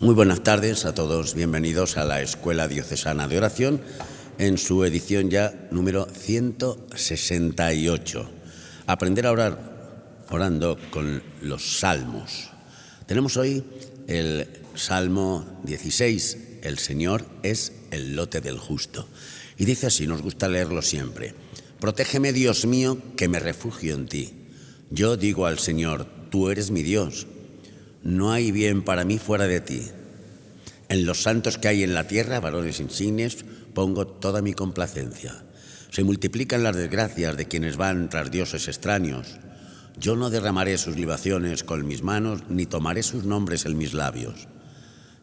Muy buenas tardes a todos, bienvenidos a la Escuela Diocesana de Oración en su edición ya número 168. Aprender a orar orando con los salmos. Tenemos hoy el Salmo 16, el Señor es el lote del justo. Y dice así, nos gusta leerlo siempre: protégeme, Dios mío, que me refugio en ti. Yo digo al Señor, tú eres mi Dios. No hay bien para mí fuera de ti. En los santos que hay en la tierra, varones insignes, pongo toda mi complacencia. Se multiplican las desgracias de quienes van tras dioses extraños. Yo no derramaré sus libaciones con mis manos, ni tomaré sus nombres en mis labios.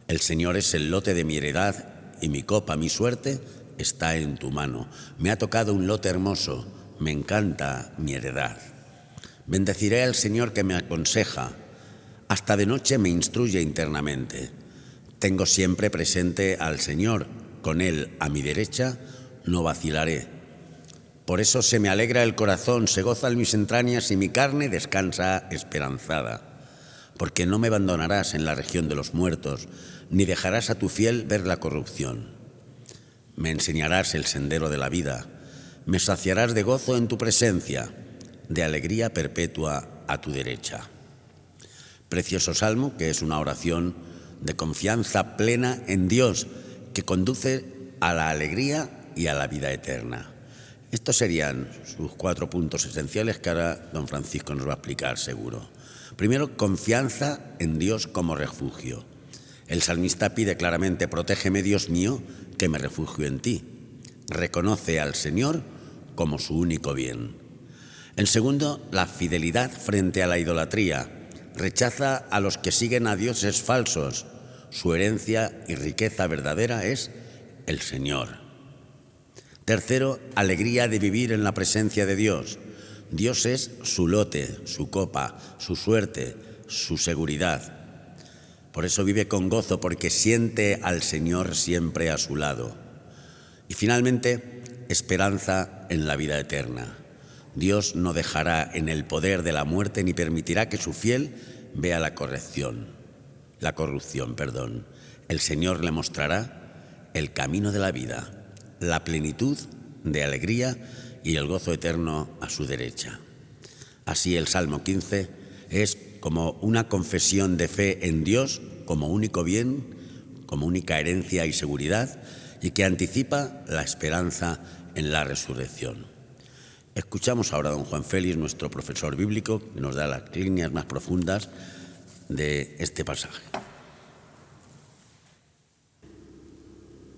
El Señor es el lote de mi heredad, y mi copa, mi suerte, está en tu mano. Me ha tocado un lote hermoso, me encanta mi heredad. Bendeciré al Señor que me aconseja, hasta de noche me instruye internamente. Tengo siempre presente al Señor, con Él a mi derecha no vacilaré. Por eso se me alegra el corazón, se gozan mis entrañas y mi carne descansa esperanzada. Porque no me abandonarás en la región de los muertos, ni dejarás a tu fiel ver la corrupción. Me enseñarás el sendero de la vida, me saciarás de gozo en tu presencia, de alegría perpetua a tu derecha. Precioso salmo, que es una oración de confianza plena en Dios, que conduce a la alegría y a la vida eterna. Estos serían sus 4 puntos esenciales que ahora don Francisco nos va a explicar seguro. Primero, confianza en Dios como refugio. El salmista pide claramente, protégeme, Dios mío, que me refugio en ti. Reconoce al Señor como su único bien. En segundo, la fidelidad frente a la idolatría. Rechaza a los que siguen a dioses falsos. Su herencia y riqueza verdadera es el Señor. Tercero, alegría de vivir en la presencia de Dios. Dios es su lote, su copa, su suerte, su seguridad. Por eso vive con gozo, porque siente al Señor siempre a su lado. Y finalmente, esperanza en la vida eterna. Dios no dejará en el poder de la muerte ni permitirá que su fiel vea la corrupción. El Señor le mostrará el camino de la vida, la plenitud de alegría y el gozo eterno a su derecha. Así el Salmo 15 es como una confesión de fe en Dios como único bien, como única herencia y seguridad, y que anticipa la esperanza en la resurrección. Escuchamos ahora a don Juan Félix, nuestro profesor bíblico, que nos da las líneas más profundas de este pasaje.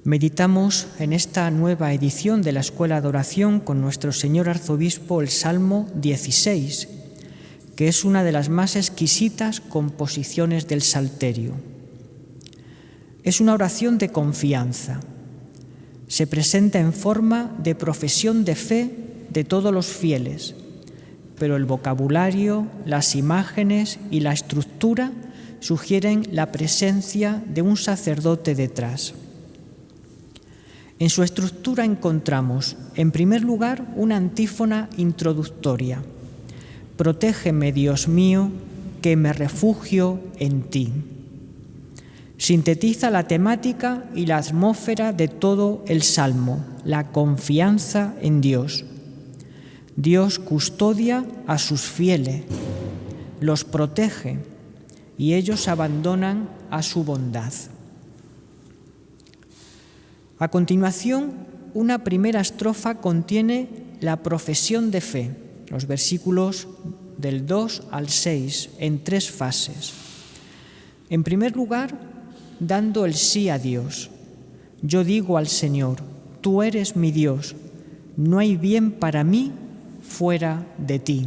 Meditamos en esta nueva edición de la Escuela de Oración con nuestro señor arzobispo el Salmo 16, que es una de las más exquisitas composiciones del Salterio. Es una oración de confianza. Se presenta en forma de profesión de fe de todos los fieles, pero el vocabulario, las imágenes y la estructura sugieren la presencia de un sacerdote detrás. En su estructura encontramos, en primer lugar, una antífona introductoria. Protégeme, Dios mío, que me refugio en ti. Sintetiza la temática y la atmósfera de todo el Salmo, la confianza en Dios. Dios custodia a sus fieles, los protege y ellos abandonan a su bondad. A continuación, una primera estrofa contiene la profesión de fe, los versículos del 2 al 6, en 3 fases. En primer lugar, dando el sí a Dios. Yo digo al Señor, tú eres mi Dios, no hay bien para mí fuera de ti.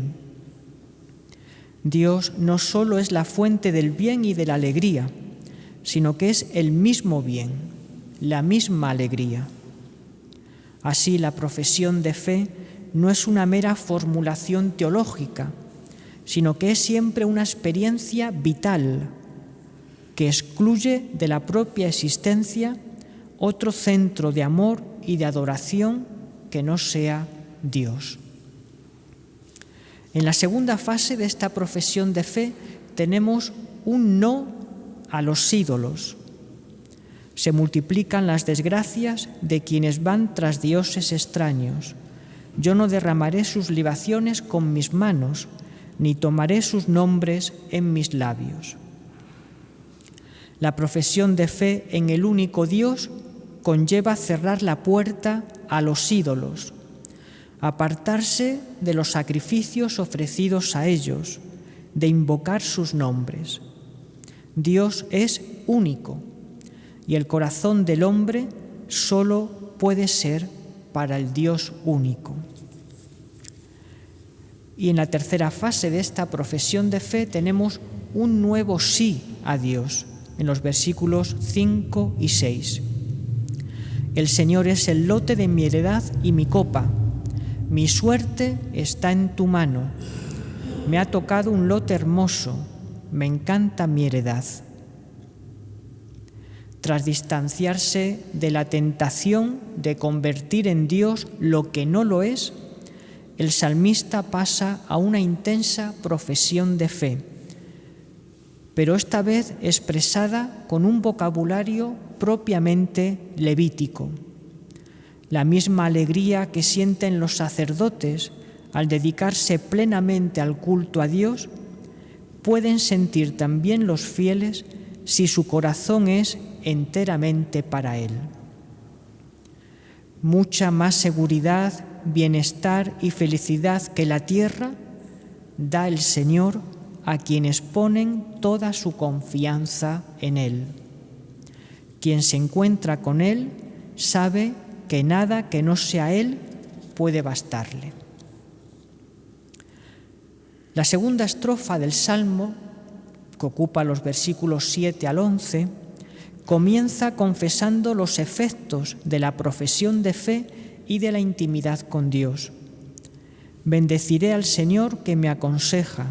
Dios no solo es la fuente del bien y de la alegría, sino que es el mismo bien, la misma alegría. Así, la profesión de fe no es una mera formulación teológica, sino que es siempre una experiencia vital que excluye de la propia existencia otro centro de amor y de adoración que no sea Dios. En la segunda fase de esta profesión de fe tenemos un no a los ídolos, Se multiplican las desgracias de quienes van tras dioses extraños. Yo no derramaré sus libaciones con mis manos, ni tomaré sus nombres en mis labios. La profesión de fe en el único Dios conlleva cerrar la puerta a los ídolos, apartarse de los sacrificios ofrecidos a ellos, de invocar sus nombres. Dios es único y el corazón del hombre solo puede ser para el Dios único. Y en la tercera fase de esta profesión de fe tenemos un nuevo sí a Dios, en los versículos 5 y 6. El Señor es el lote de mi heredad y mi copa. Mi suerte está en tu mano. Me ha tocado un lote hermoso. Me encanta mi heredad. Tras distanciarse de la tentación de convertir en Dios lo que no lo es, el salmista pasa a una intensa profesión de fe, pero esta vez expresada con un vocabulario propiamente levítico. La misma alegría que sienten los sacerdotes al dedicarse plenamente al culto a Dios, pueden sentir también los fieles si su corazón es enteramente para Él. Mucha más seguridad, bienestar y felicidad que la tierra da el Señor a quienes ponen toda su confianza en Él. Quien se encuentra con Él sabe que nada que no sea Él puede bastarle. La segunda estrofa del Salmo, que ocupa los versículos 7 al 11, comienza confesando los efectos de la profesión de fe y de la intimidad con Dios. Bendeciré al Señor que me aconseja,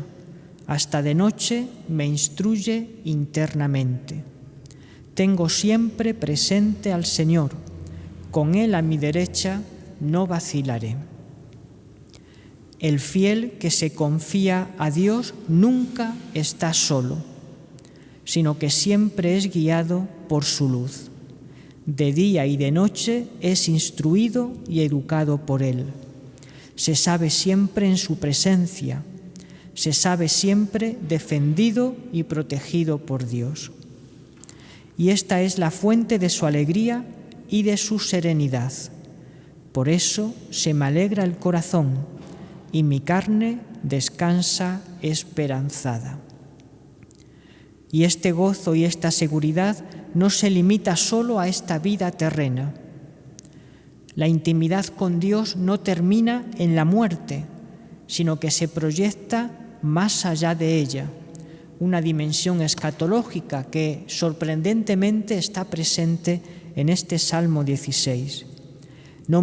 hasta de noche me instruye internamente. Tengo siempre presente al Señor, con Él a mi derecha no vacilaré. El fiel que se confía a Dios nunca está solo, sino que siempre es guiado por su luz. De día y de noche es instruido y educado por Él. Se sabe siempre en su presencia, se sabe siempre defendido y protegido por Dios. Y esta es la fuente de su alegría y de su serenidad. Por eso se me alegra el corazón y mi carne descansa esperanzada. Y este gozo y esta seguridad no se limita solo a esta vida terrena. La intimidad con Dios no termina en la muerte, sino que se proyecta más allá de ella, una dimensión escatológica que sorprendentemente está presente en este Salmo 16. No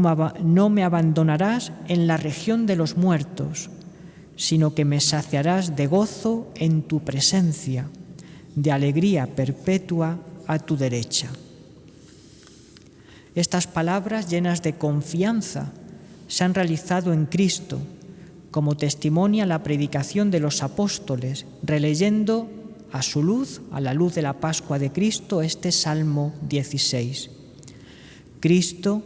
me abandonarás en la región de los muertos, sino que me saciarás de gozo en tu presencia, de alegría perpetua a tu derecha. Estas palabras llenas de confianza se han realizado en Cristo, como testimonia la predicación de los apóstoles, releyendo a su luz, a la luz de la Pascua de Cristo, este Salmo 16. Cristo,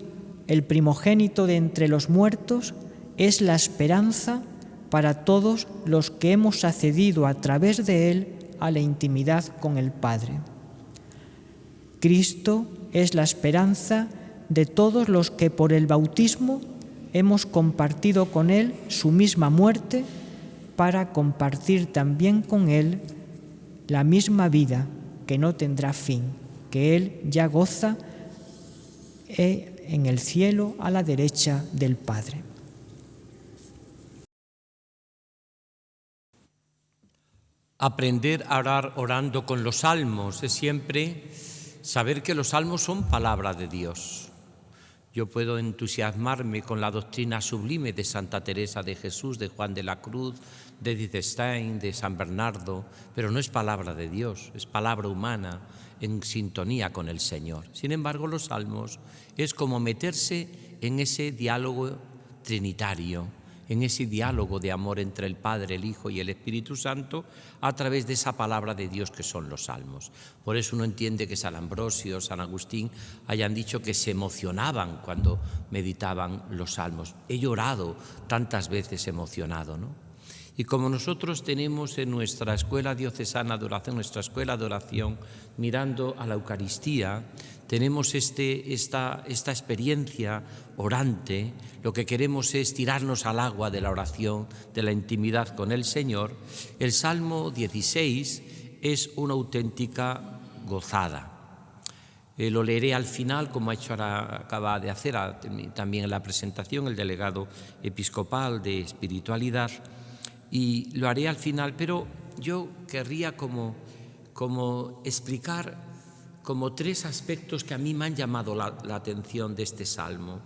el primogénito de entre los muertos, es la esperanza para todos los que hemos accedido a través de Él a la intimidad con el Padre. Cristo es la esperanza de todos los que por el bautismo hemos compartido con Él su misma muerte para compartir también con Él la misma vida que no tendrá fin, que Él ya goza en el cielo a la derecha del Padre. Aprender a orar orando con los salmos es siempre saber que los salmos son palabra de Dios. Yo puedo entusiasmarme con la doctrina sublime de Santa Teresa de Jesús, de Juan de la Cruz, de Edith Stein, de San Bernardo, pero no es palabra de Dios, es palabra humana en sintonía con el Señor. Sin embargo, los salmos es como meterse en ese diálogo trinitario en ese diálogo de amor entre el Padre, el Hijo y el Espíritu Santo a través de esa palabra de Dios que son los salmos. Por eso uno entiende que San Ambrosio, San Agustín hayan dicho que se emocionaban cuando meditaban los salmos. He llorado tantas veces emocionado, ¿no? Y como nosotros tenemos en nuestra escuela diocesana de oración, nuestra escuela de oración, mirando a la Eucaristía, tenemos esta experiencia orante, lo que queremos es tirarnos al agua de la oración, de la intimidad con el Señor. El Salmo 16 es una auténtica gozada. Lo leeré al final, como acaba de hacer también en la presentación el delegado episcopal de espiritualidad, y lo haré al final, pero yo querría como explicar como 3 aspectos que a mí me han llamado la atención de este salmo.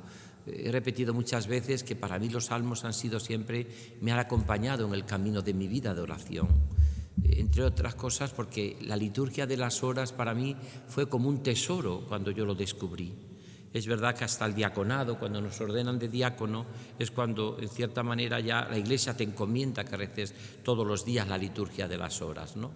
He repetido muchas veces que para mí los salmos han sido siempre, me han acompañado en el camino de mi vida de oración, entre otras cosas porque la liturgia de las horas para mí fue como un tesoro cuando yo lo descubrí. Es verdad que hasta el diaconado, cuando nos ordenan de diácono, es cuando, en cierta manera, ya la Iglesia te encomienda que reces todos los días la liturgia de las horas, ¿no?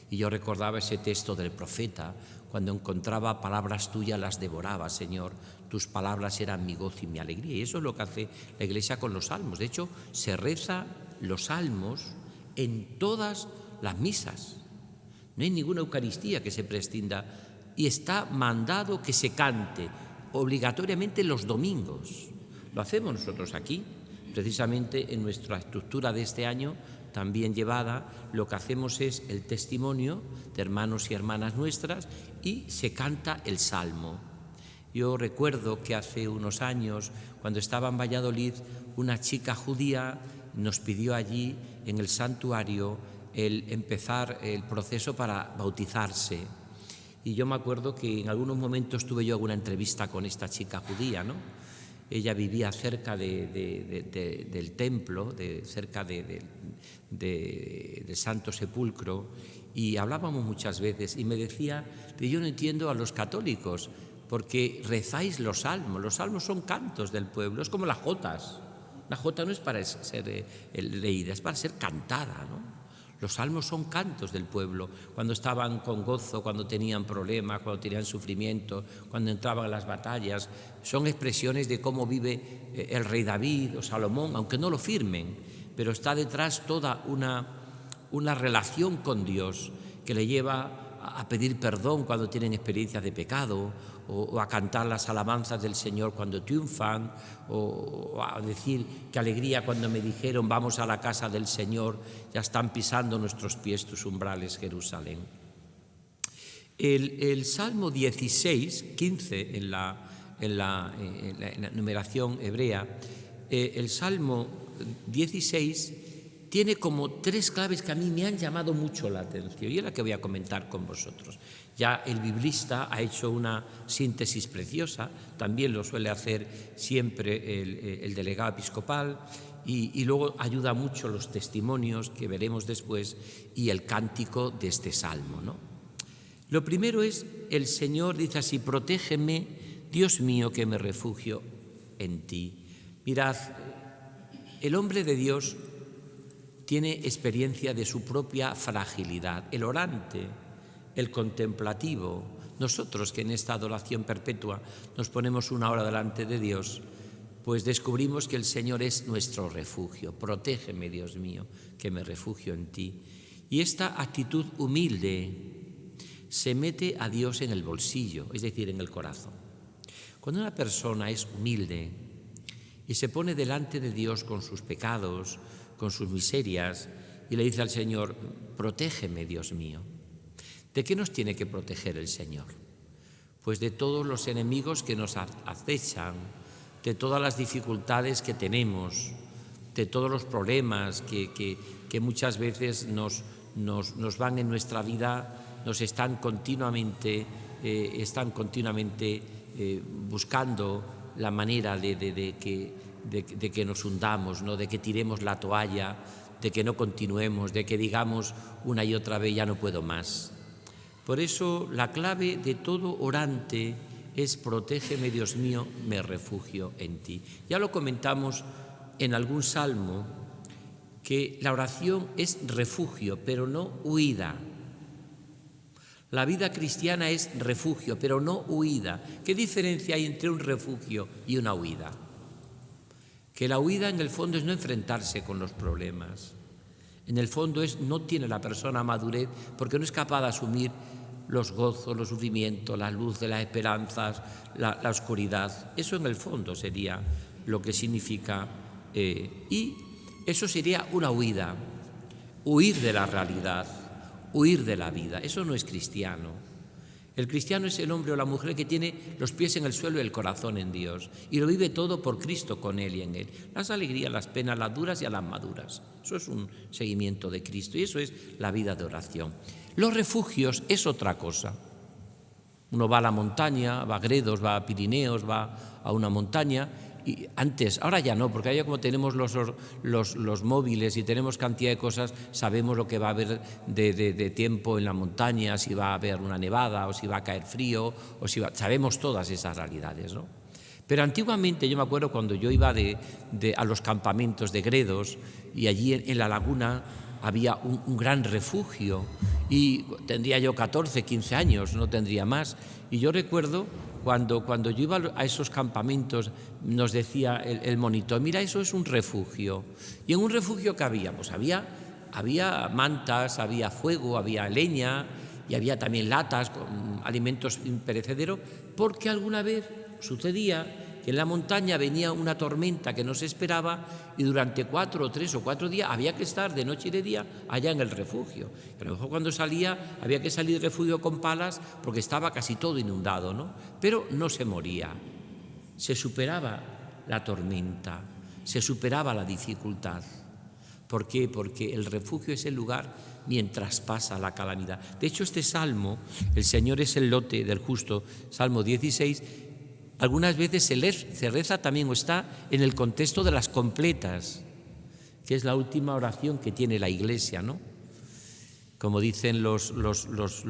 Y yo recordaba ese texto del profeta, cuando encontraba palabras tuyas las devoraba, Señor, tus palabras eran mi gozo y mi alegría. Y eso es lo que hace la Iglesia con los salmos. De hecho, se reza los salmos en todas las misas. No hay ninguna Eucaristía que se prescinda y está mandado que se cante obligatoriamente los domingos. Lo hacemos nosotros aquí, precisamente en nuestra estructura de este año, también llevada, lo que hacemos es el testimonio de hermanos y hermanas nuestras y se canta el salmo. Yo recuerdo que hace unos años, cuando estaba en Valladolid, una chica judía nos pidió allí en el santuario el empezar el proceso para bautizarse. Y yo me acuerdo que en algunos momentos tuve yo alguna entrevista con esta chica judía, ¿no? Ella vivía cerca del templo, cerca del Santo Sepulcro, y hablábamos muchas veces y me decía que yo no entiendo a los católicos porque rezáis los salmos son cantos del pueblo, es como las jotas. La jota no es para ser leída, es para ser cantada, ¿no? Los salmos son cantos del pueblo, cuando estaban con gozo, cuando tenían problemas, cuando tenían sufrimiento, cuando entraban en las batallas. Son expresiones de cómo vive el rey David o Salomón, aunque no lo firmen, pero está detrás toda una relación con Dios que le lleva a pedir perdón cuando tienen experiencias de pecado, o a cantar las alabanzas del Señor cuando triunfan, o a decir qué alegría cuando me dijeron vamos a la casa del Señor, ya están pisando nuestros pies tus umbrales, Jerusalén. El Salmo 16, 15 en la numeración hebrea, el Salmo 16 tiene como 3 claves que a mí me han llamado mucho la atención y es la que voy a comentar con vosotros. Ya el biblista ha hecho una síntesis preciosa, también lo suele hacer siempre el delegado episcopal y luego ayuda mucho los testimonios que veremos después y el cántico de este salmo, ¿no? Lo primero es, el Señor dice así: protégeme, Dios mío, que me refugio en ti. Mirad, el hombre de Dios tiene experiencia de su propia fragilidad. El orante, el contemplativo, nosotros que en esta adoración perpetua nos ponemos una hora delante de Dios, pues descubrimos que el Señor es nuestro refugio. Protégeme, Dios mío, que me refugio en ti. Y esta actitud humilde se mete a Dios en el bolsillo, es decir, en el corazón. Cuando una persona es humilde y se pone delante de Dios con sus pecados, con sus miserias, y le dice al Señor: protégeme, Dios mío. ¿De qué nos tiene que proteger el Señor? Pues de todos los enemigos que nos acechan, de todas las dificultades que tenemos, de todos los problemas que muchas veces nos van en nuestra vida, nos están continuamente buscando la manera de que nos hundamos, ¿no? De que tiremos la toalla, de que no continuemos, de que digamos una y otra vez: ya no puedo más. Por eso la clave de todo orante es: protégeme, Dios mío, me refugio en ti. Ya lo comentamos en algún salmo que la oración es refugio, pero no huida. La vida cristiana es refugio, pero no huida. ¿Qué diferencia hay entre un refugio y una huida? Que la huida en el fondo es no enfrentarse con los problemas. En el fondo no tiene la persona madurez porque no es capaz de asumir los gozos, los sufrimientos, la luz de las esperanzas, la oscuridad. Eso en el fondo sería lo que significa. Y eso sería una huida, huir de la realidad, huir de la vida. Eso no es cristiano. El cristiano es el hombre o la mujer que tiene los pies en el suelo y el corazón en Dios y lo vive todo por Cristo, con Él y en Él. Las alegrías, las penas, las duras y a las maduras. Eso es un seguimiento de Cristo y eso es la vida de oración. Los refugios es otra cosa. Uno va a la montaña, va a Gredos, va a Pirineos, va a una montaña. Y antes, ahora ya no, porque ahora como tenemos los móviles y tenemos cantidad de cosas, sabemos lo que va a haber de tiempo en la montaña, si va a haber una nevada o si va a caer frío, sabemos todas esas realidades, ¿no? Pero antiguamente yo me acuerdo cuando yo iba a los campamentos de Gredos y allí en la laguna había un gran refugio y tendría yo 14, 15 años, no tendría más. Y yo recuerdo cuando yo iba a esos campamentos nos decía el monitor, mira, eso es un refugio. ¿Y en un refugio qué había? Pues había mantas, había fuego, había leña y había también latas con alimentos imperecederos, porque alguna vez sucedía que en la montaña venía una tormenta que no se esperaba y durante 3 o 4 días había que estar de noche y de día allá en el refugio. A lo mejor cuando salía había que salir del refugio con palas porque estaba casi todo inundado, ¿no? Pero no se moría, se superaba la tormenta, se superaba la dificultad. ¿Por qué? Porque el refugio es el lugar mientras pasa la calamidad. De hecho, este salmo, el Señor es el lote del justo, Salmo 16, algunas veces se reza también o está en el contexto de las completas, que es la última oración que tiene la Iglesia, ¿no? Como dicen los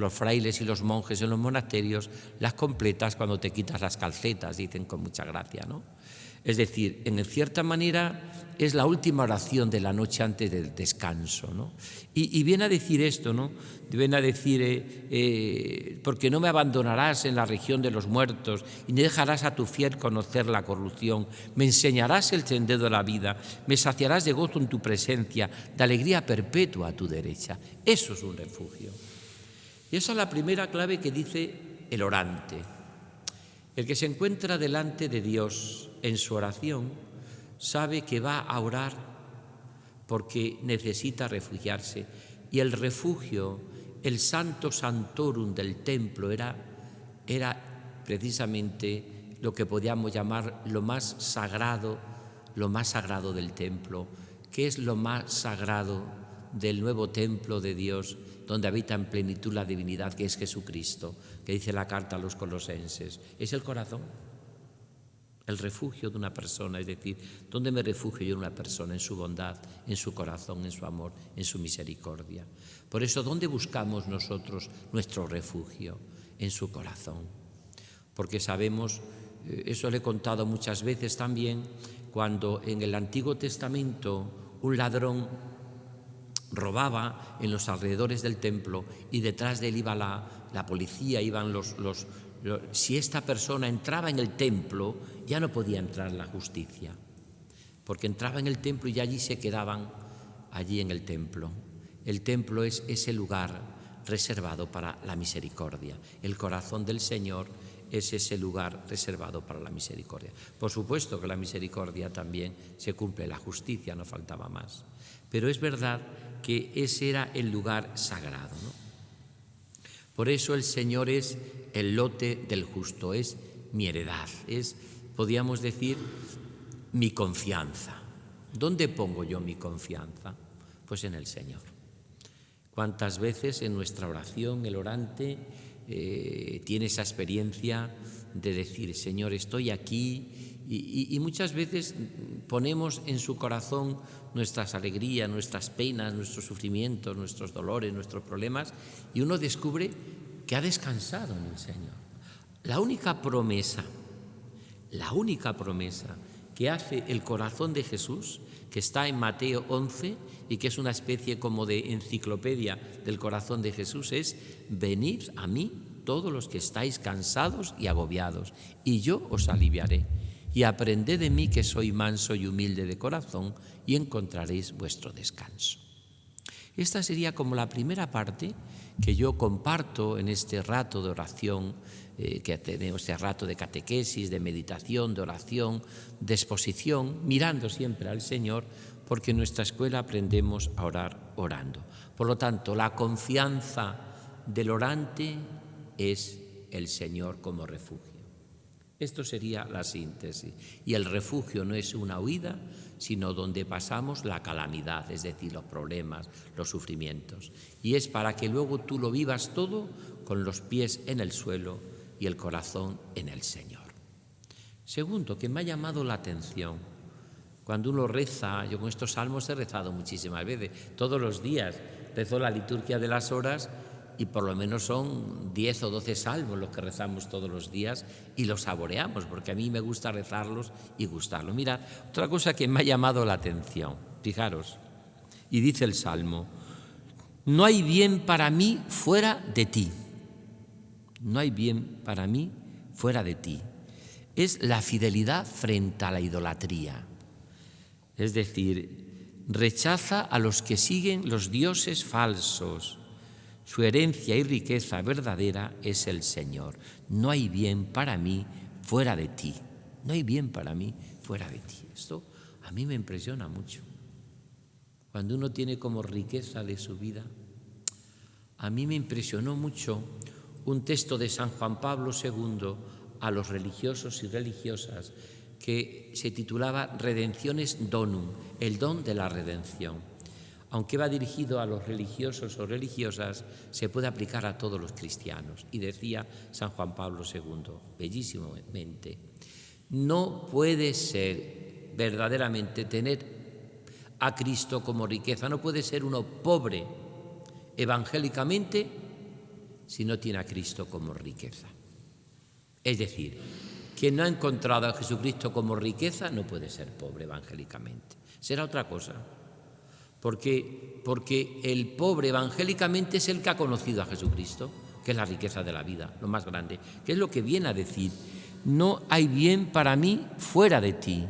frailes y los monjes en los monasterios, las completas cuando te quitas las calcetas, dicen con mucha gracia, ¿no? Es decir, en cierta manera es la última oración de la noche antes del descanso, ¿no? Y viene a decir esto, ¿no? Viene a decir, porque no me abandonarás en la región de los muertos y no dejarás a tu fiel conocer la corrupción. Me enseñarás el sendero de la vida, me saciarás de gozo en tu presencia, de alegría perpetua a tu derecha. Eso es un refugio. Y esa es la primera clave que dice el orante. El que se encuentra delante de Dios en su oración sabe que va a orar porque necesita refugiarse. Y el refugio, el santo santorum del templo, era precisamente lo que podíamos llamar lo más sagrado del templo. ¿Qué es lo más sagrado del nuevo templo de Dios, donde habita en plenitud la divinidad, que es Jesucristo, que dice la carta a los colosenses? Es el corazón, el refugio de una persona, es decir, ¿dónde me refugio yo en una persona? En su bondad, en su corazón, en su amor, en su misericordia. Por eso, ¿dónde buscamos nosotros nuestro refugio? En su corazón. Porque sabemos, eso le he contado muchas veces también, cuando en el Antiguo Testamento un ladrón robaba en los alrededores del templo y detrás de él iba la policía, iban si esta persona entraba en el templo, ya no podía entrar la justicia, porque entraba en el templo y ya allí se quedaban, allí en el templo. El templo es ese lugar reservado para la misericordia. El corazón del Señor es ese lugar reservado para la misericordia. Por supuesto que la misericordia también se cumple, la justicia, no faltaba más. Pero es verdad que ese era el lugar sagrado, ¿no? Por eso el Señor es el lote del justo, es mi heredad, es, podríamos decir, mi confianza. ¿Dónde pongo yo mi confianza? Pues en el Señor. ¿Cuántas veces en nuestra oración el orante tiene esa experiencia de decir, Señor, estoy aquí? Y muchas veces ponemos en su corazón nuestras alegrías, nuestras penas, nuestros sufrimientos, nuestros dolores, nuestros problemas, y uno descubre que ha descansado en el Señor. La única promesa que hace el corazón de Jesús, que está en Mateo 11 y que es una especie como de enciclopedia del corazón de Jesús, es: venid a mí todos los que estáis cansados y agobiados, y yo os aliviaré. Y aprended de mí, que soy manso y humilde de corazón, y encontraréis vuestro descanso. Esta sería como la primera parte que yo comparto en este rato de oración, que tenemos, este rato de catequesis, de meditación, de oración, de exposición, mirando siempre al Señor, porque en nuestra escuela aprendemos a orar orando. Por lo tanto, la confianza del orante es el Señor como refugio. Esto sería la síntesis. Y el refugio no es una huida, sino donde pasamos la calamidad, es decir, los problemas, los sufrimientos. Y es para que luego tú lo vivas todo con los pies en el suelo y el corazón en el Señor. Segundo, que me ha llamado la atención, cuando uno reza, yo con estos salmos he rezado muchísimas veces, todos los días rezo la liturgia de las horas, y por lo menos son 10 o 12 salmos los que rezamos todos los días y los saboreamos, porque a mí me gusta rezarlos y gustarlos. Mirad, otra cosa que me ha llamado la atención, fijaros, y dice el Salmo: no hay bien para mí fuera de ti. No hay bien para mí fuera de ti. Es la fidelidad frente a la idolatría. Es decir, rechaza a los que siguen los dioses falsos. Su herencia y riqueza verdadera es el Señor. No hay bien para mí fuera de ti. No hay bien para mí fuera de ti. Esto a mí me impresiona mucho. Cuando uno tiene como riqueza de su vida, a mí me impresionó mucho un texto de San Juan Pablo II a los religiosos y religiosas que se titulaba Redentiones Donum, el don de la redención. Aunque va dirigido a los religiosos o religiosas, se puede aplicar a todos los cristianos. Y decía San Juan Pablo II, bellísimamente: no puede ser verdaderamente tener a Cristo como riqueza, no puede ser uno pobre evangélicamente si no tiene a Cristo como riqueza. Es decir, quien no ha encontrado a Jesucristo como riqueza no puede ser pobre evangélicamente. Será otra cosa. Porque el pobre evangélicamente es el que ha conocido a Jesucristo, que es la riqueza de la vida, lo más grande, que es lo que viene a decir: no hay bien para mí fuera de ti,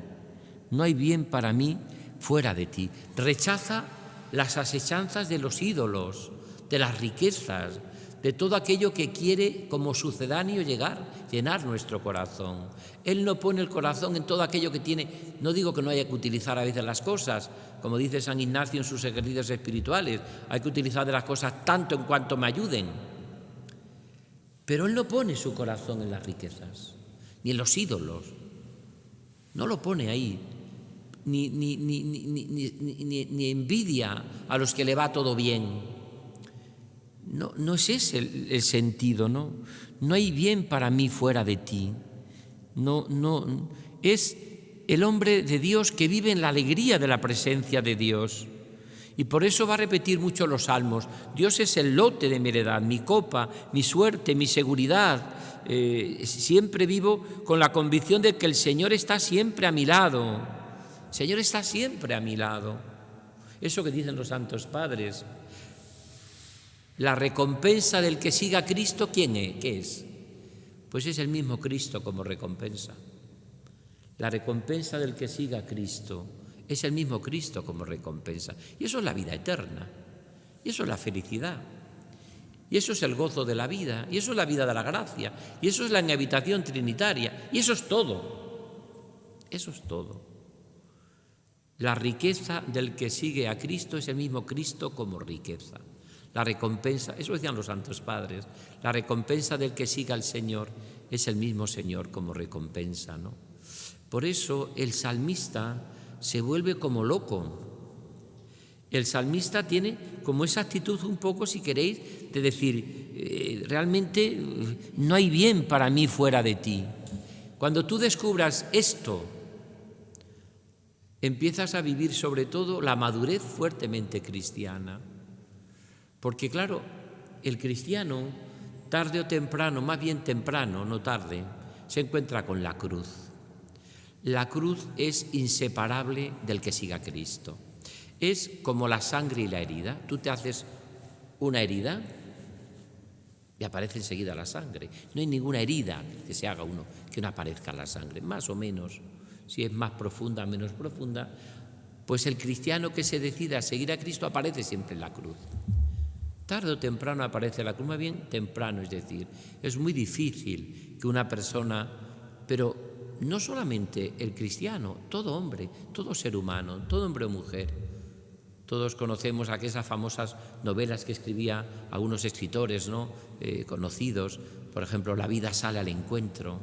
no hay bien para mí fuera de ti. Rechaza las asechanzas de los ídolos, de las riquezas, de todo aquello que quiere como sucedáneo llenar nuestro corazón. Él no pone el corazón en todo aquello que tiene. No digo que no haya que utilizar a veces las cosas, como dice San Ignacio en sus ejercicios espirituales, hay que utilizar de las cosas tanto en cuanto me ayuden. Pero Él no pone su corazón en las riquezas, ni en los ídolos. No lo pone ahí. Ni envidia a los que le va todo bien. No es ese el sentido, ¿no? No hay bien para mí fuera de ti. No, es el hombre de Dios que vive en la alegría de la presencia de Dios. Y por eso va a repetir mucho los salmos: Dios es el lote de mi heredad, mi copa, mi suerte, mi seguridad. Siempre vivo con la convicción de que el Señor está siempre a mi lado. El Señor está siempre a mi lado. Eso que dicen los santos padres. La recompensa del que siga a Cristo, ¿quién es? ¿Qué es? Pues es el mismo Cristo como recompensa. La recompensa del que siga a Cristo es el mismo Cristo como recompensa. Y eso es la vida eterna. Y eso es la felicidad. Y eso es el gozo de la vida. Y eso es la vida de la gracia. Y eso es la inhabitación trinitaria. Y eso es todo. Eso es todo. La riqueza del que sigue a Cristo es el mismo Cristo como riqueza. La recompensa, eso decían los santos padres, la recompensa del que siga al Señor es el mismo Señor como recompensa, ¿no? Por eso el salmista se vuelve como loco. El salmista tiene como esa actitud un poco, si queréis, de decir, realmente no hay bien para mí fuera de ti. Cuando tú descubras esto, empiezas a vivir sobre todo la madurez fuertemente cristiana. Porque claro, el cristiano, tarde o temprano, más bien temprano, no tarde, se encuentra con la cruz. La cruz es inseparable del que siga a Cristo. Es como la sangre y la herida. Tú te haces una herida y aparece enseguida la sangre. No hay ninguna herida que se haga uno que no aparezca la sangre, más o menos. Si es más profunda o menos profunda, pues el cristiano que se decida a seguir a Cristo aparece siempre en la cruz. Tarde o temprano aparece la cruz, más bien temprano, es decir, es muy difícil que una persona, pero no solamente el cristiano, todo hombre, todo ser humano, todo hombre o mujer. Todos conocemos aquellas famosas novelas que escribía algunos escritores, ¿no? Conocidos, por ejemplo, La vida sale al encuentro,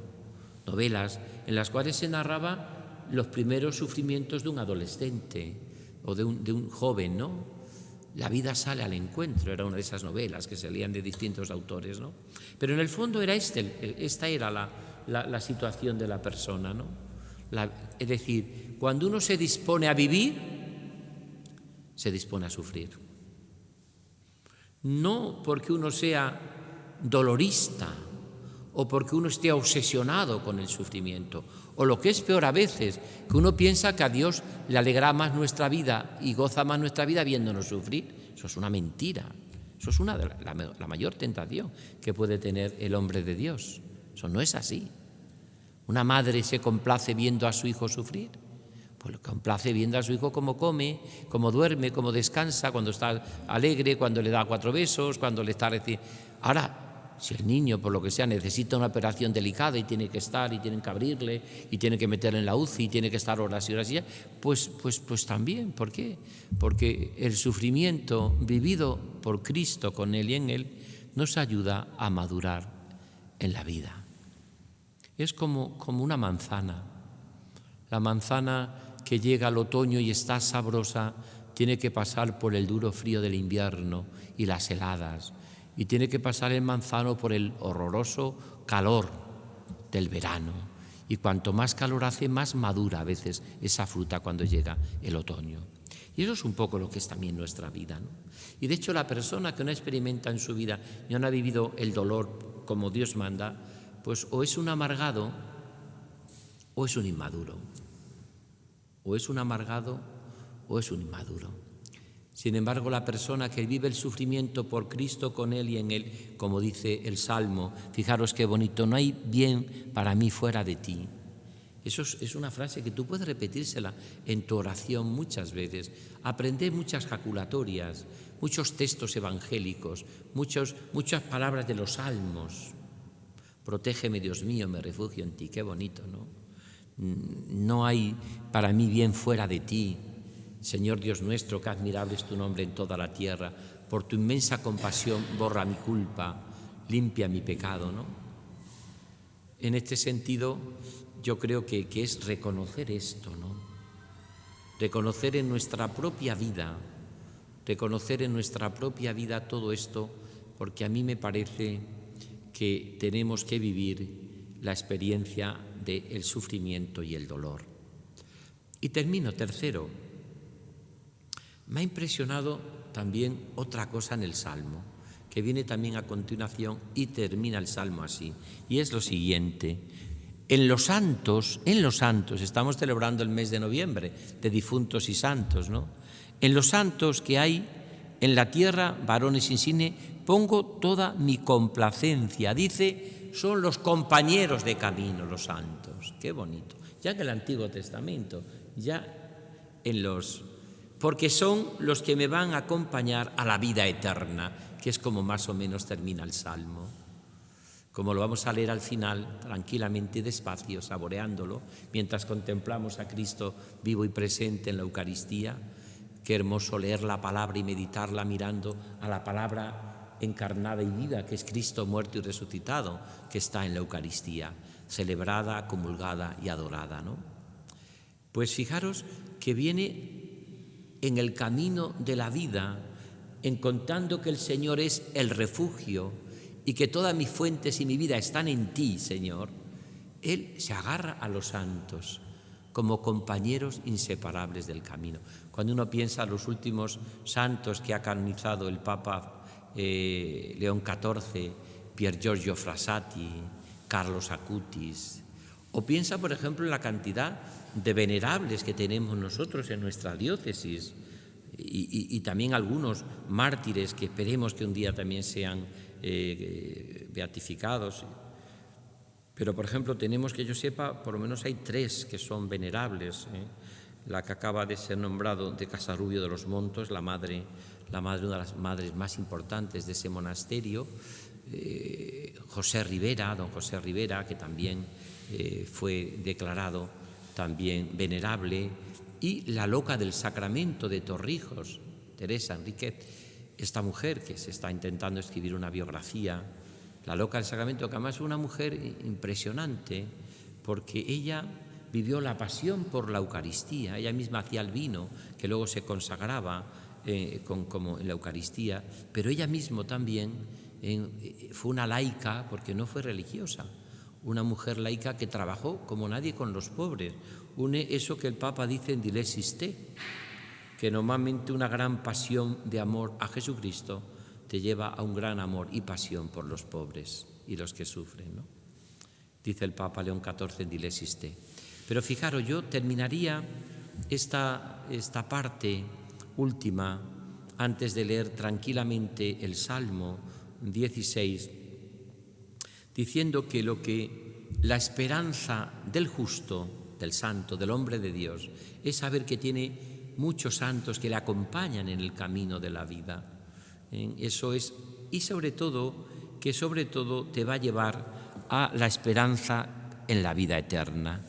novelas en las cuales se narraba los primeros sufrimientos de un adolescente o de un joven, ¿no? La vida sale al encuentro, era una de esas novelas que se leían de distintos autores, ¿no? Pero en el fondo era esta era la situación de la persona, ¿no? Es decir, cuando uno se dispone a vivir, se dispone a sufrir. No porque uno sea dolorista o porque uno esté obsesionado con el sufrimiento, o lo que es peor a veces, que uno piensa que a Dios le alegra más nuestra vida y goza más nuestra vida viéndonos sufrir. Eso es una mentira. Eso es la mayor tentación que puede tener el hombre de Dios. Eso no es así. ¿Una madre se complace viendo a su hijo sufrir? Pues lo complace viendo a su hijo cómo come, cómo duerme, cómo descansa, cuando está alegre, cuando le da 4 besos, cuando le está recién. Ahora, si el niño, por lo que sea, necesita una operación delicada y tiene que estar, y tienen que abrirle, y tiene que meterle en la UCI, y tiene que estar horas y horas y ya, pues también. ¿Por qué? Porque el sufrimiento vivido por Cristo con Él y en Él nos ayuda a madurar en la vida. Es como una manzana. La manzana que llega al otoño y está sabrosa tiene que pasar por el duro frío del invierno y las heladas, y tiene que pasar el manzano por el horroroso calor del verano, y cuanto más calor hace, más madura a veces esa fruta cuando llega el otoño. Y eso es un poco lo que es también nuestra vida, ¿no? Y de hecho la persona que no experimenta en su vida y no ha vivido el dolor como Dios manda, pues o es un amargado o es un inmaduro. O es un amargado o es un inmaduro. Sin embargo, la persona que vive el sufrimiento por Cristo con Él y en Él, como dice el Salmo, fijaros qué bonito, no hay bien para mí fuera de ti. Eso es una frase que tú puedes repetírsela en tu oración muchas veces, aprender muchas jaculatorias, muchos textos evangélicos, muchas palabras de los salmos. Protégeme, Dios mío, me refugio en ti. Qué bonito, ¿no? No hay para mí bien fuera de ti. Señor Dios nuestro, qué admirable es tu nombre en toda la tierra. Por tu inmensa compasión borra mi culpa, limpia mi pecado, ¿no? En este sentido, yo creo que es reconocer esto, ¿no? Reconocer en nuestra propia vida, todo esto, porque a mí me parece que tenemos que vivir la experiencia del sufrimiento y el dolor. Y termino, tercero. Me ha impresionado también otra cosa en el Salmo, que viene también a continuación y termina el Salmo así, y es lo siguiente. En los santos, estamos celebrando el mes de noviembre, de difuntos y santos, ¿no? En los santos que hay en la tierra, varones insignes, pongo toda mi complacencia. Dice, son los compañeros de camino, los santos. Qué bonito. Ya en el Antiguo Testamento, porque son los que me van a acompañar a la vida eterna, que es como más o menos termina el Salmo. Como lo vamos a leer al final, tranquilamente y despacio, saboreándolo, mientras contemplamos a Cristo vivo y presente en la Eucaristía. Qué hermoso leer la palabra y meditarla mirando a la palabra encarnada y viva, que es Cristo muerto y resucitado, que está en la Eucaristía, celebrada, comulgada y adorada, ¿no? Pues fijaros que viene en el camino de la vida, en contando que el Señor es el refugio y que todas mis fuentes y mi vida están en ti, Señor. Él se agarra a los santos como compañeros inseparables del camino. Cuando uno piensa en los últimos santos que ha canonizado el Papa León XIV, Pier Giorgio Frassati, Carlos Acutis, O piensa, por ejemplo, en la cantidad de venerables que tenemos nosotros en nuestra diócesis y también algunos mártires que esperemos que un día también sean beatificados. Pero, por ejemplo, tenemos, que yo sepa, por lo menos hay 3 que son venerables. La que acaba de ser nombrado de Casarrubio de los Montos, una de las madres más importantes de ese monasterio, don José Rivera, que también fue declarado también venerable, y la loca del Sacramento de Torrijos, Teresa Enriquet, esta mujer que se está intentando escribir una biografía, la loca del Sacramento, que además es una mujer impresionante, porque ella vivió la pasión por la Eucaristía. Ella misma hacía el vino, que luego se consagraba como en la Eucaristía, pero ella misma también fue una laica, porque no fue religiosa, una mujer laica que trabajó como nadie con los pobres. Une eso que el Papa dice en Dilesis Te, que normalmente una gran pasión de amor a Jesucristo te lleva a un gran amor y pasión por los pobres y los que sufren, ¿no? Dice el Papa León XIV en Dilesis Te. Pero fijaros, yo terminaría esta parte última, antes de leer tranquilamente el Salmo 16, diciendo que la esperanza del justo, del santo, del hombre de Dios, es saber que tiene muchos santos que le acompañan en el camino de la vida. Eso es, y sobre todo te va a llevar a la esperanza en la vida eterna.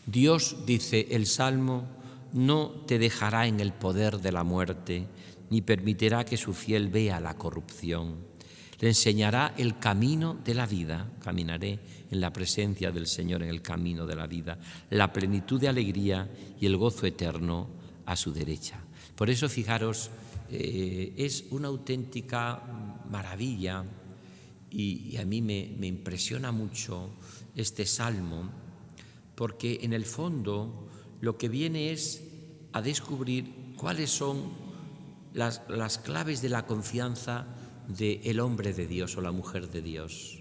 Dios, dice el Salmo, no te dejará en el poder de la muerte, ni permitirá que su fiel vea la corrupción. Le enseñará el camino de la vida, caminaré en la presencia del Señor en el camino de la vida, la plenitud de alegría y el gozo eterno a su derecha. Por eso, fijaros, es una auténtica maravilla y a mí me impresiona mucho este salmo, porque en el fondo lo que viene es a descubrir cuáles son las claves de la confianza del hombre de Dios o la mujer de Dios.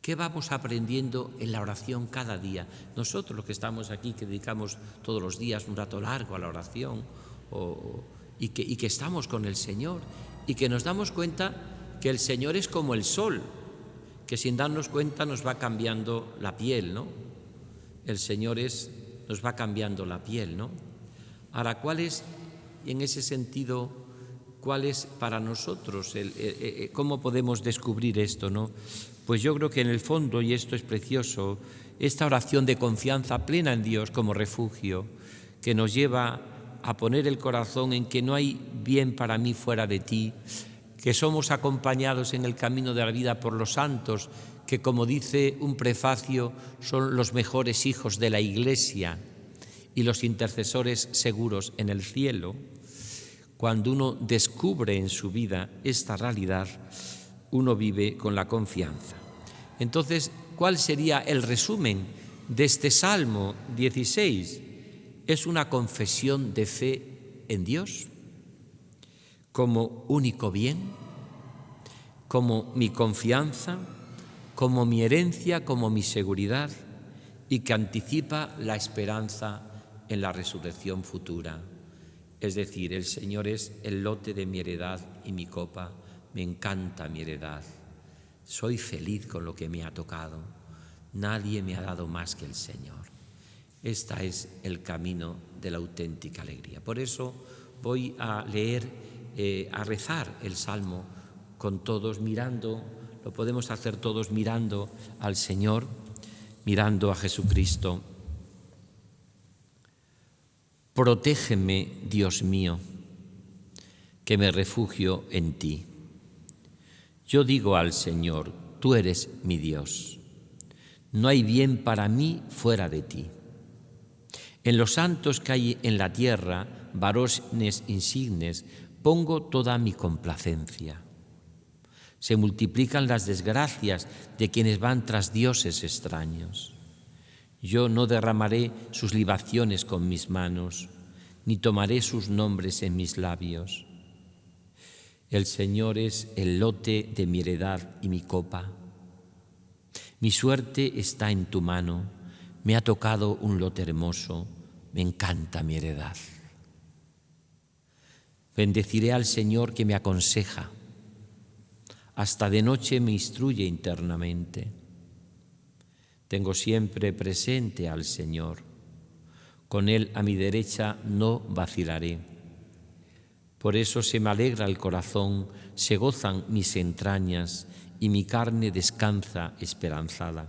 ¿Qué vamos aprendiendo en la oración cada día? Nosotros los que estamos aquí, que dedicamos todos los días un rato largo a la oración y que estamos con el Señor y que nos damos cuenta que el Señor es como el sol, que sin darnos cuenta nos va cambiando la piel, ¿no? El Señor nos va cambiando la piel, ¿no? Ahora, ¿cuál es, en ese sentido, cuál es para nosotros, cómo podemos descubrir esto, ¿no? Pues yo creo que en el fondo, y esto es precioso, esta oración de confianza plena en Dios como refugio, que nos lleva a poner el corazón en que no hay bien para mí fuera de ti, que somos acompañados en el camino de la vida por los santos, que, como dice un prefacio, son los mejores hijos de la Iglesia y los intercesores seguros en el cielo. Cuando uno descubre en su vida esta realidad, uno vive con la confianza. Entonces, ¿cuál sería el resumen de este Salmo 16? Es una confesión de fe en Dios como único bien, como mi confianza, como mi herencia, como mi seguridad, y que anticipa la esperanza en la resurrección futura. Es decir, el Señor es el lote de mi heredad y mi copa. Me encanta mi heredad. Soy feliz con lo que me ha tocado. Nadie me ha dado más que el Señor. Este es el camino de la auténtica alegría. Por eso voy a leer, a rezar el Salmo con todos, mirando, lo podemos hacer todos mirando al Señor, mirando a Jesucristo. Protégeme, Dios mío, que me refugio en ti. Yo digo al Señor, tú eres mi Dios. No hay bien para mí fuera de ti. En los santos que hay en la tierra, varones insignes, pongo toda mi complacencia. Se multiplican las desgracias de quienes van tras dioses extraños. Yo no derramaré sus libaciones con mis manos, ni tomaré sus nombres en mis labios. El Señor es el lote de mi heredad y mi copa. Mi suerte está en tu mano, Me ha tocado un lote hermoso, me encanta mi heredad. Bendeciré al Señor que me aconseja, hasta de noche me instruye internamente. Tengo siempre presente al Señor, con Él a mi derecha no vacilaré. Por eso se me alegra el corazón, se gozan mis entrañas y mi carne descansa esperanzada,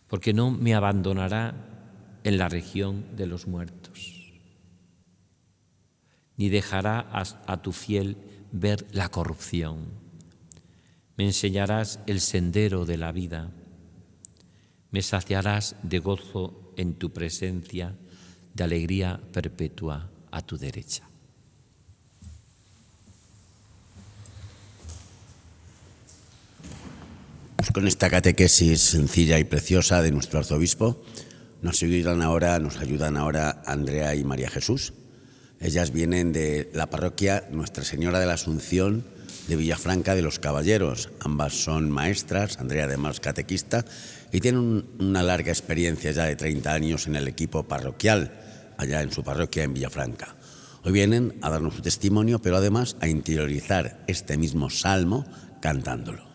porque no me abandonará en la región de los muertos, ni dejará a tu fiel ver la corrupción. Me enseñarás el sendero de la vida, me saciarás de gozo en tu presencia, de alegría perpetua a tu derecha. Pues con esta catequesis sencilla y preciosa de nuestro arzobispo, nos ayudan ahora Andrea y María Jesús. Ellas vienen de la parroquia Nuestra Señora de la Asunción de Villafranca de los Caballeros. Ambas son maestras, Andrea además catequista, y tienen una larga experiencia ya de 30 años en el equipo parroquial, allá en su parroquia en Villafranca. Hoy vienen a darnos su testimonio, pero además a interiorizar este mismo salmo cantándolo.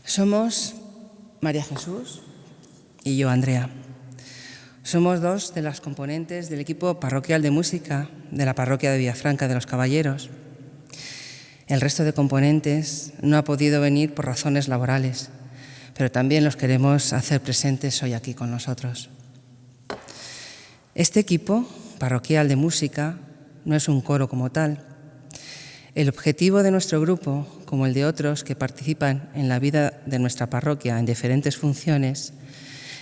Somos María Jesús y yo, Andrea. Somos dos de las componentes del equipo parroquial de música de la parroquia de Villafranca de los Caballeros. El resto de componentes no ha podido venir por razones laborales, pero también los queremos hacer presentes hoy aquí con nosotros. Este equipo parroquial de música no es un coro como tal. El objetivo de nuestro grupo, como el de otros que participan en la vida de nuestra parroquia en diferentes funciones,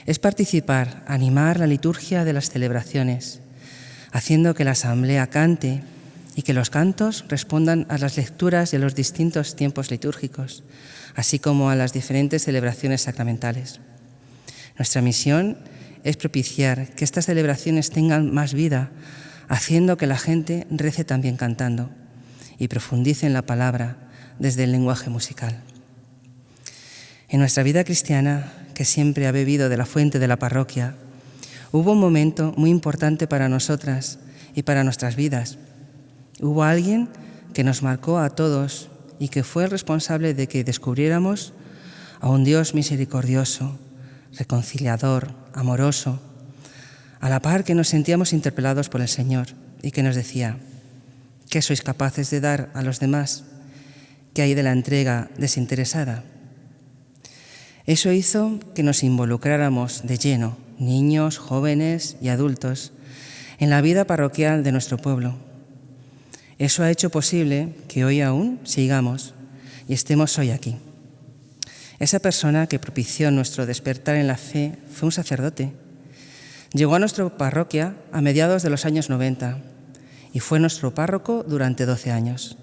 es participar, animar la liturgia de las celebraciones, haciendo que la asamblea cante y que los cantos respondan a las lecturas de los distintos tiempos litúrgicos, así como a las diferentes celebraciones sacramentales. Nuestra misión es propiciar que estas celebraciones tengan más vida, haciendo que la gente rece también cantando y profundice en la palabra desde el lenguaje musical. En nuestra vida cristiana, que siempre ha bebido de la fuente de la parroquia, hubo un momento muy importante para nosotras y para nuestras vidas. Hubo alguien que nos marcó a todos y que fue el responsable de que descubriéramos a un Dios misericordioso, reconciliador, amoroso, a la par que nos sentíamos interpelados por el Señor y que nos decía: ¿qué sois capaces de dar a los demás? ¿Qué hay de la entrega desinteresada? Eso hizo que nos involucráramos de lleno, niños, jóvenes y adultos, en la vida parroquial de nuestro pueblo. Eso ha hecho posible que hoy aún sigamos y estemos hoy aquí. Esa persona que propició nuestro despertar en la fe fue un sacerdote. Llegó a nuestra parroquia a mediados de los años 90 y fue nuestro párroco durante 12 años.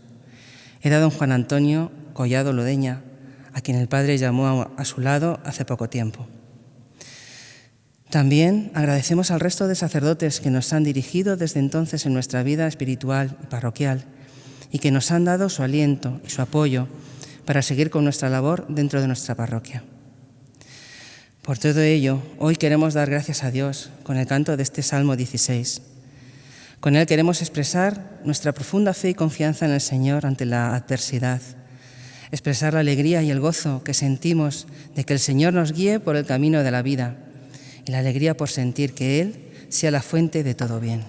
Era don Juan Antonio Collado Lodeña, a quien el Padre llamó a su lado hace poco tiempo. También agradecemos al resto de sacerdotes que nos han dirigido desde entonces en nuestra vida espiritual y parroquial y que nos han dado su aliento y su apoyo para seguir con nuestra labor dentro de nuestra parroquia. Por todo ello, hoy queremos dar gracias a Dios con el canto de este Salmo 16. Con él queremos expresar nuestra profunda fe y confianza en el Señor ante la adversidad, expresar la alegría y el gozo que sentimos de que el Señor nos guíe por el camino de la vida y la alegría por sentir que Él sea la fuente de todo bien.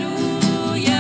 Aleluya.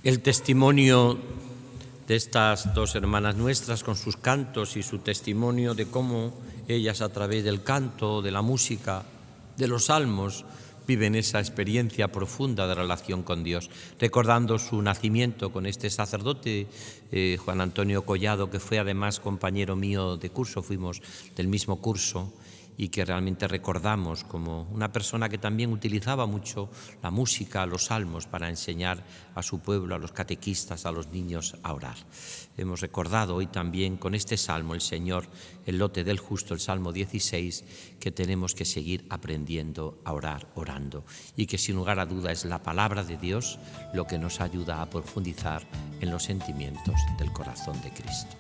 El testimonio de estas dos hermanas nuestras con sus cantos y su testimonio de cómo ellas a través del canto, de la música, de los salmos, viven esa experiencia profunda de relación con Dios, recordando su nacimiento con este sacerdote, Juan Antonio Collado, que fue además compañero mío de curso, fuimos del mismo curso, y que realmente recordamos como una persona que también utilizaba mucho la música, los salmos, para enseñar a su pueblo, a los catequistas, a los niños a orar. Hemos recordado hoy también con este salmo, el Señor, el lote del justo, el Salmo 16, que tenemos que seguir aprendiendo a orar, orando, y que sin lugar a duda es la palabra de Dios lo que nos ayuda a profundizar en los sentimientos del corazón de Cristo.